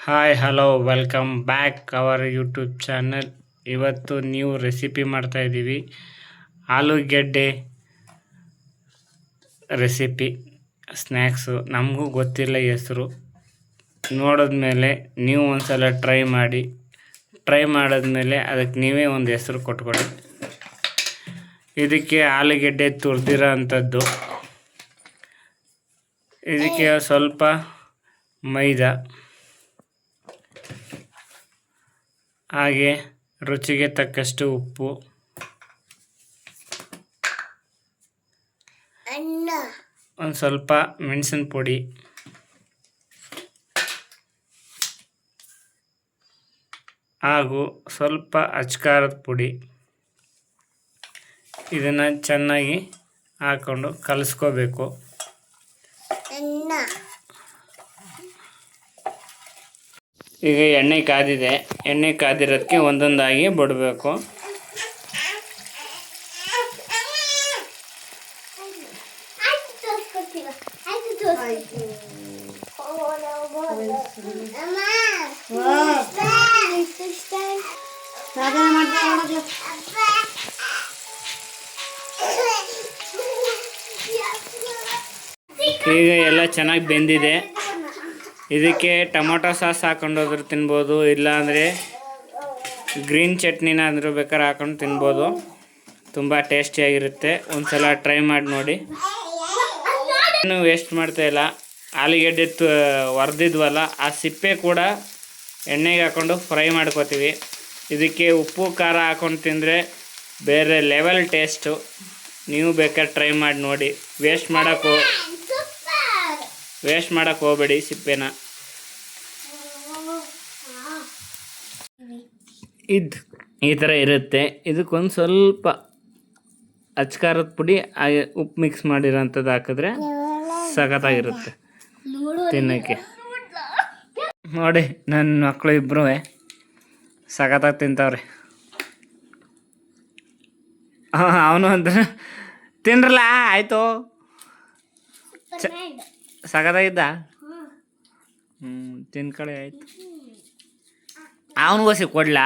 Hi hello welcome back our YouTube channel. ಇವತ್ತು new recipe ಮಾಡ್ತಾಯಿದ್ದೀವಿ. ಆಲೂಗೆಡ್ಡೆ ರೆಸಿಪಿ ಸ್ನ್ಯಾಕ್ಸು. ನಮಗೂ ಗೊತ್ತಿಲ್ಲ ಹೆಸರು. ನೋಡಿದ್ಮೇಲೆ ನೀವು ಒಂದು ಸಲ ಟ್ರೈ ಮಾಡಿದ್ಮೇಲೆ ಅದಕ್ಕೆ ನೀವೇ ಒಂದು ಹೆಸರು ಕೊಟ್ಕೊಳ್ಳಿ. ಇದಕ್ಕೆ ಆಲೂಗೆಡ್ಡೆ ತುರಿದಿರೋ ಅಂಥದ್ದು, ಇದಕ್ಕೆ ಸ್ವಲ್ಪ ಮೈದಾ, ಹಾಗೆ ರುಚಿಗೆ ತಕ್ಕಷ್ಟು ಉಪ್ಪು, ಒಂದು ಸ್ವಲ್ಪ ಮೆಣಸಿನ ಪುಡಿ, ಹಾಗೂ ಸ್ವಲ್ಪ ಅಚ್ಕಾರದ ಪುಡಿ. ಇದನ್ನು ಚೆನ್ನಾಗಿ ಹಾಕ್ಕೊಂಡು ಕಲಿಸ್ಕೋಬೇಕು. ಈಗ ಎಣ್ಣೆ ಕಾದಿದೆ. ಎಣ್ಣೆ ಕಾದಿರೋದಕ್ಕೆ ಒಂದೊಂದಾಗಿ ಬಿಡಬೇಕು. ಈಗ ಎಲ್ಲ ಚೆನ್ನಾಗಿ ಬೆಂದಿದೆ. ಇದಕ್ಕೆ ಟೊಮೊಟೊ ಸಾಸ್ ಹಾಕೊಂಡೋದ್ರು ತಿನ್ಬೋದು, ಇಲ್ಲಾಂದರೆ ಗ್ರೀನ್ ಚಟ್ನಿನಾದರೂ ಬೇಕಾದ್ರೆ ಹಾಕೊಂಡು ತಿನ್ಬೋದು. ತುಂಬ ಟೇಸ್ಟಿಯಾಗಿರುತ್ತೆ. ಒಂದು ಸಲ ಟ್ರೈ ಮಾಡಿ ನೋಡಿ. ಏನು ವೇಸ್ಟ್ ಮಾಡ್ತಾಯಿಲ್ಲ. ಆಲೂಗೆಡ್ಡೆ ಹೊರ್ದಿದ್ವಲ್ಲ, ಆ ಸಿಪ್ಪೆ ಕೂಡ ಎಣ್ಣೆಗೆ ಹಾಕ್ಕೊಂಡು ಫ್ರೈ ಮಾಡ್ಕೋತೀವಿ. ಇದಕ್ಕೆ ಉಪ್ಪು ಖಾರ ಹಾಕ್ಕೊಂಡು ತಿಂದರೆ ಬೇರೆ ಲೆವೆಲ್ ಟೇಸ್ಟು. ನೀವು ಬೇಕಾದ್ರೆ ಟ್ರೈ ಮಾಡಿ ನೋಡಿ. ವೇಸ್ಟ್ ಮಾಡೋಕ್ಕೆ ಹೋಗಬೇಡಿ ಸಿಪ್ಪೆನ. ಈ ಥರ ಇರುತ್ತೆ. ಇದಕ್ಕೊಂದು ಸ್ವಲ್ಪ ಅಚ್ಕಾರದ ಪುಡಿ ಹಾಗೆ ಉಪ್ಪು ಮಿಕ್ಸ್ ಮಾಡಿರೋಂಥದ್ದು ಹಾಕಿದ್ರೆ ಸಖತ್ತಾಗಿರುತ್ತೆ ತಿನ್ನೋಕ್ಕೆ. ನೋಡಿ, ನನ್ನ ಮಕ್ಕಳು ಇಬ್ಬರೂ ಸಖತ್ತಾಗಿ ತಿಂತವ್ರೆ. ಅವನು ಅಂದ್ರೆ ತಿನ್ರಲ್ಲ, ಆಯಿತು. ಸಖತ್ತಾಗಿದ್ದ. ತಿನ್ಕಳಿ ಆಯಿತು. ಅವನಿಗೋಸಿ ಕೊಡ್ಲಾ?